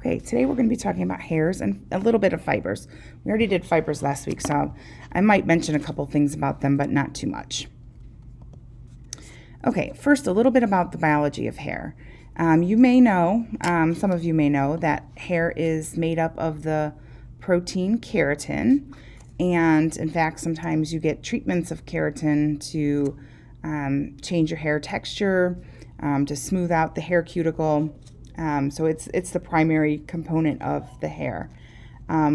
Okay, today we're going to be talking about hairs and a little bit of fibers. We already did fibers last week, so I might mention a couple things about them, but not too much. Okay, first, a little bit about the biology of hair. You may know, some of you may know, that hair is made up of the protein keratin, and in fact, sometimes you get treatments of keratin to change your hair texture, to smooth out the hair cuticle. So it's the primary component of the hair,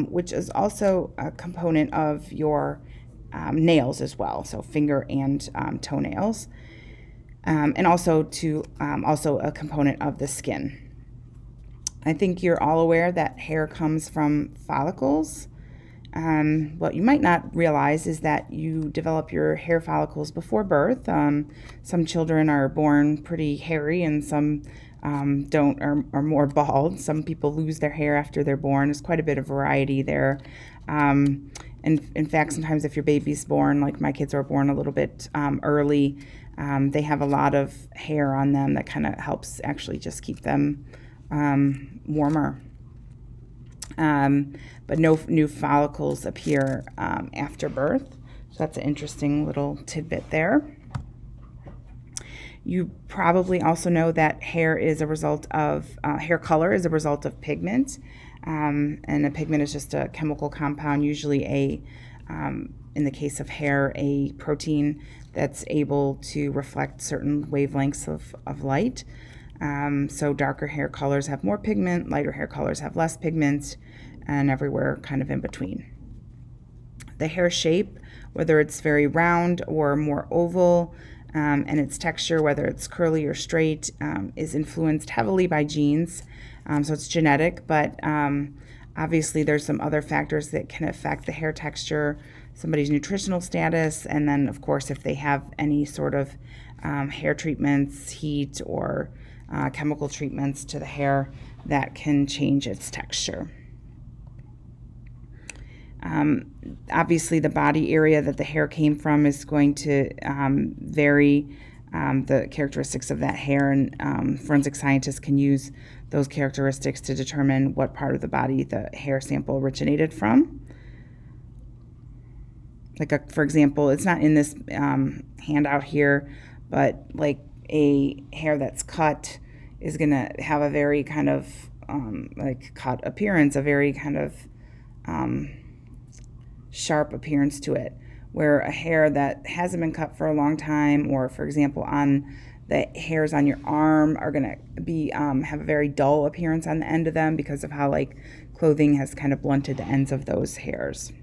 which is also a component of your nails as well, so finger and toenails, and also also a component of the skin. I think you're all aware that hair comes from follicles. What you might not realize is that you develop your hair follicles before birth. Some children are born pretty hairy and some don't are more bald. Some people lose their hair after they're born. There's quite a bit of variety there. And in fact, sometimes if your baby's born, like my kids are born a little bit early, they have a lot of hair on them that kind of helps actually just keep them warmer. But no new follicles appear after birth. So that's an interesting little tidbit there. You probably also know that hair is a result of, hair color is a result of pigment. And a pigment is just a chemical compound, usually in the case of hair, a protein that's able to reflect certain wavelengths of light. So darker hair colors have more pigment, lighter hair colors have less pigment, and everywhere kind of in between. The hair shape, whether it's very round or more oval, and its texture, whether it's curly or straight, is influenced heavily by genes. So it's genetic, but obviously there's some other factors that can affect the hair texture, somebody's nutritional status, and then of course if they have any sort of hair treatments, heat, or chemical treatments to the hair that can change its texture. Obviously, the body area that the hair came from is going to vary the characteristics of that hair, and forensic scientists can use those characteristics to determine what part of the body the hair sample originated from. For example, it's not in this handout here, but like a hair that's cut is going to have a very kind of cut appearance, a very kind of sharp appearance to it, where a hair that hasn't been cut for a long time, or for example on the hairs on your arm, are going to be have a very dull appearance on the end of them because of how clothing has kind of blunted the ends of those hairs.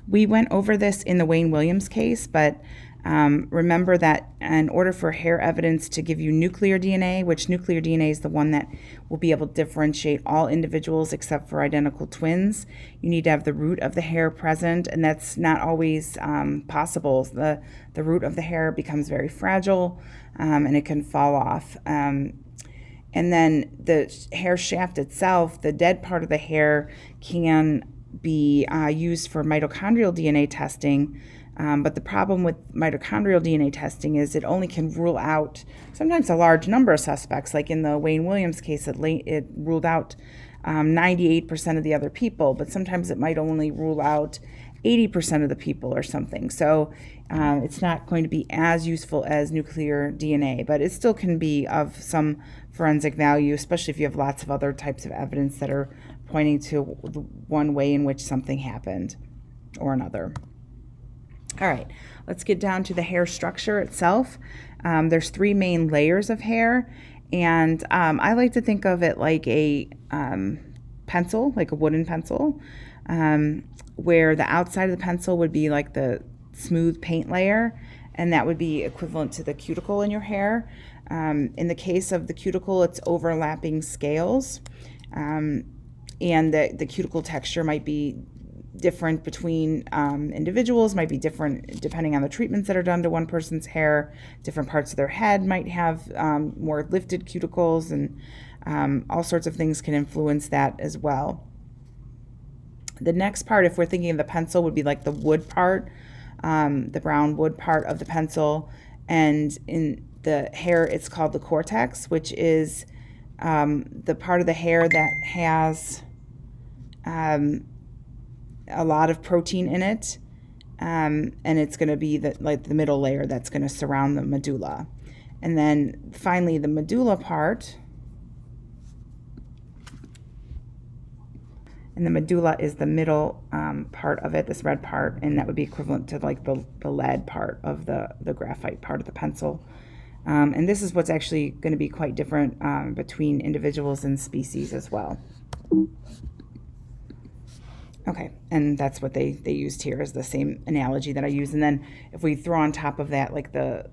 We went over this in the Wayne Williams case, but remember that in order for hair evidence to give you nuclear DNA, which nuclear DNA is the one that will be able to differentiate all individuals except for identical twins, you need to have the root of the hair present, and that's not always possible. The root of the hair becomes very fragile, and it can fall off. And then the hair shaft itself, the dead part of the hair, can be used for mitochondrial DNA testing. But the problem with mitochondrial DNA testing is it only can rule out sometimes a large number of suspects. Like in the Wayne Williams case, it ruled out 98% of the other people, but sometimes it might only rule out 80% of the people or something. So it's not going to be as useful as nuclear DNA, but it still can be of some forensic value, especially if you have lots of other types of evidence that are pointing to one way in which something happened or another. All right, let's get down to the hair structure itself. There's three main layers of hair, and I like to think of it like a pencil, like a wooden pencil, where the outside of the pencil would be like the smooth paint layer, and that would be equivalent to the cuticle in your hair. In the case of the cuticle, it's overlapping scales, and the cuticle texture might be different between individuals, might be different depending on the treatments that are done to one person's hair. Different parts of their head might have more lifted cuticles, and all sorts of things can influence that as well. The next part, if we're thinking of the pencil, would be like the wood part, the brown wood part of the pencil, and in the hair it's called the cortex, which is the part of the hair that has a lot of protein in it, and it's going to be the middle layer that's going to surround the medulla. And then finally the medulla part, and the medulla is the middle part of it, this red part, and that would be equivalent to like the lead part of the graphite part of the pencil. And this is what's actually going to be quite different between individuals and species as well. Okay, and that's what they used here, is the same analogy that I used. And then if we throw on top of that like the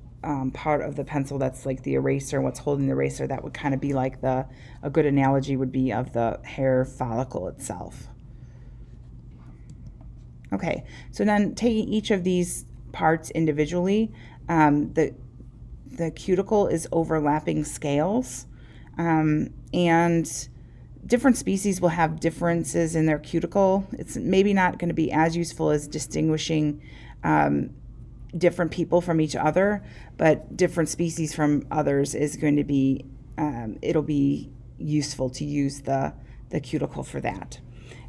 part of the pencil that's like the eraser, what's holding the eraser, that would kind of be like a good analogy would be of the hair follicle itself. Okay, so then taking each of these parts individually, the cuticle is overlapping scales, and different species will have differences in their cuticle. It's maybe not going to be as useful as distinguishing different people from each other, but different species from others is going to be, it'll be useful to use the cuticle for that.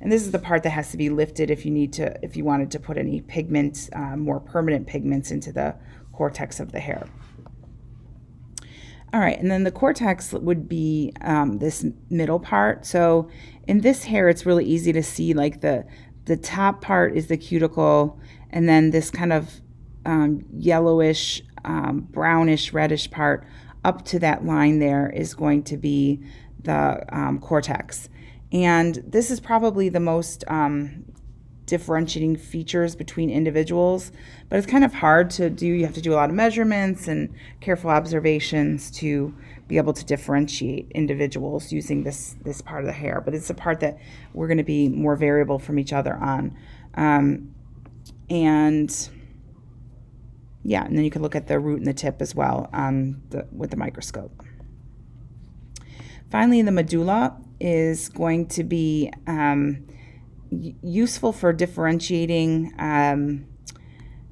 And this is the part that has to be lifted if you wanted to put any pigment, more permanent pigments into the cortex of the hair. All right, and then the cortex would be this middle part. So in this hair, it's really easy to see, like the top part is the cuticle, and then this kind of yellowish, brownish, reddish part up to that line there is going to be the cortex. And this is probably the most differentiating features between individuals, but it's kind of hard to do. You have to do a lot of measurements and careful observations to be able to differentiate individuals using this part of the hair. But it's a part that we're going to be more variable from each other on. And yeah, and then you can look at the root and the tip as well with the microscope. Finally, the medulla is going to be useful for differentiating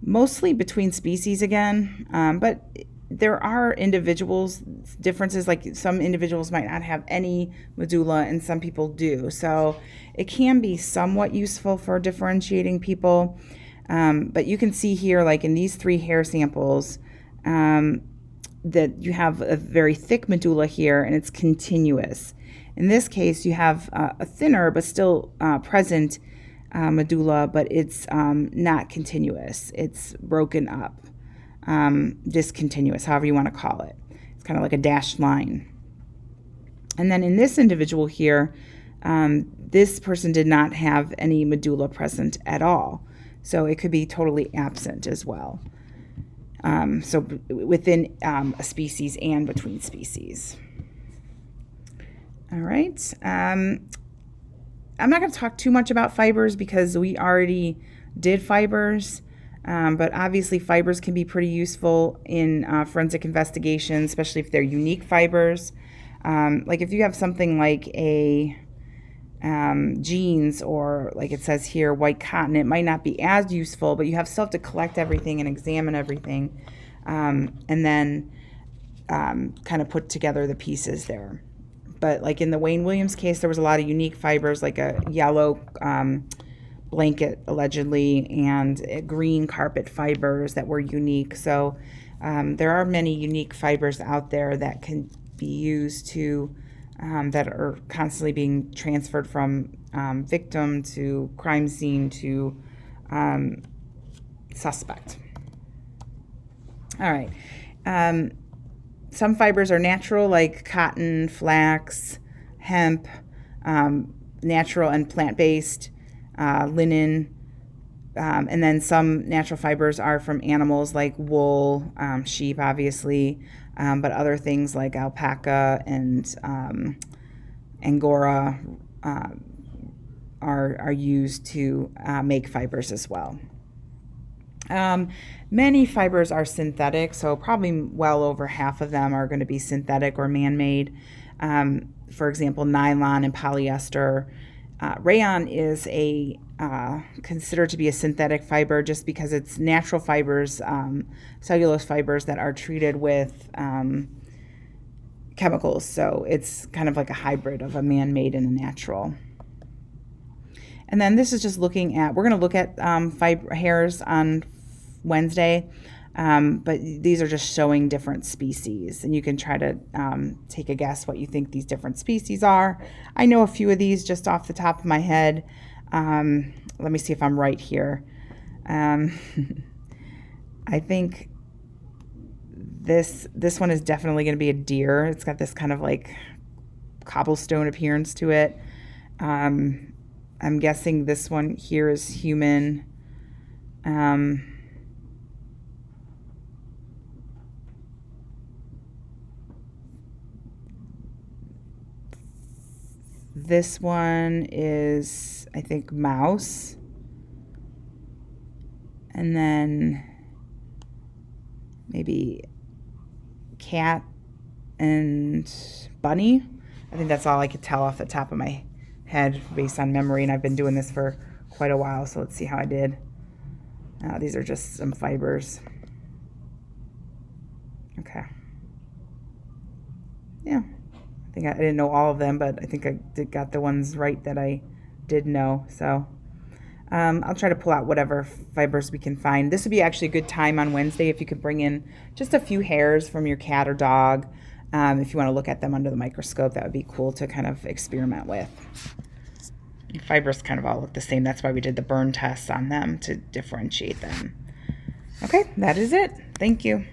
mostly between species again, but there are individuals differences, like some individuals might not have any medulla and some people do, so it can be somewhat useful for differentiating people. But you can see here, like in these 3 hair samples, that you have a very thick medulla here and it's continuous. In this case, you have a thinner but still present medulla, but it's not continuous. It's broken up, discontinuous, however you want to call it. It's kind of like a dashed line. And then in this individual here, this person did not have any medulla present at all. So it could be totally absent as well. So within a species and between species. All right. I'm not going to talk too much about fibers because we already did fibers, but obviously fibers can be pretty useful in forensic investigation, especially if they're unique fibers. Like if you have something like a jeans, or like it says here, white cotton, it might not be as useful, but you still have to collect everything and examine everything, and then kind of put together the pieces there. But like in the Wayne Williams case, there was a lot of unique fibers, like a yellow blanket allegedly, and green carpet fibers that were unique. So there are many unique fibers out there that can be used to that are constantly being transferred from victim to crime scene to suspect. All right. Some fibers are natural, like cotton, flax, hemp, natural and plant-based, linen, and then some natural fibers are from animals like wool, sheep, obviously, but other things like alpaca and angora are used to make fibers as well. Many fibers are synthetic, so probably well over half of them are going to be synthetic or man-made. For example, nylon and polyester. Rayon is considered to be a synthetic fiber just because it's natural fibers, cellulose fibers that are treated with chemicals. So it's kind of like a hybrid of a man-made and a natural. And then this is just looking at, we're going to look at hairs on Wednesday, but these are just showing different species. And you can try to take a guess what you think these different species are. I know a few of these just off the top of my head. Let me see if I'm right here. I think this one is definitely going to be a deer. It's got this kind of like cobblestone appearance to it. I'm guessing this one here is human. This one is, I think, mouse. And then maybe cat and bunny. I think that's all I could tell off the top of my head based on memory, and I've been doing this for quite a while, so let's see how I did. These are just some fibers. Okay. Yeah, I think I didn't know all of them, but I think I got the ones right that I did know. So I'll try to pull out whatever fibers we can find. This would be actually a good time on Wednesday if you could bring in just a few hairs from your cat or dog. If you want to look at them under the microscope, that would be cool to kind of experiment with. The fibers kind of all look the same. That's why we did the burn tests on them, to differentiate them. Okay, that is it. Thank you.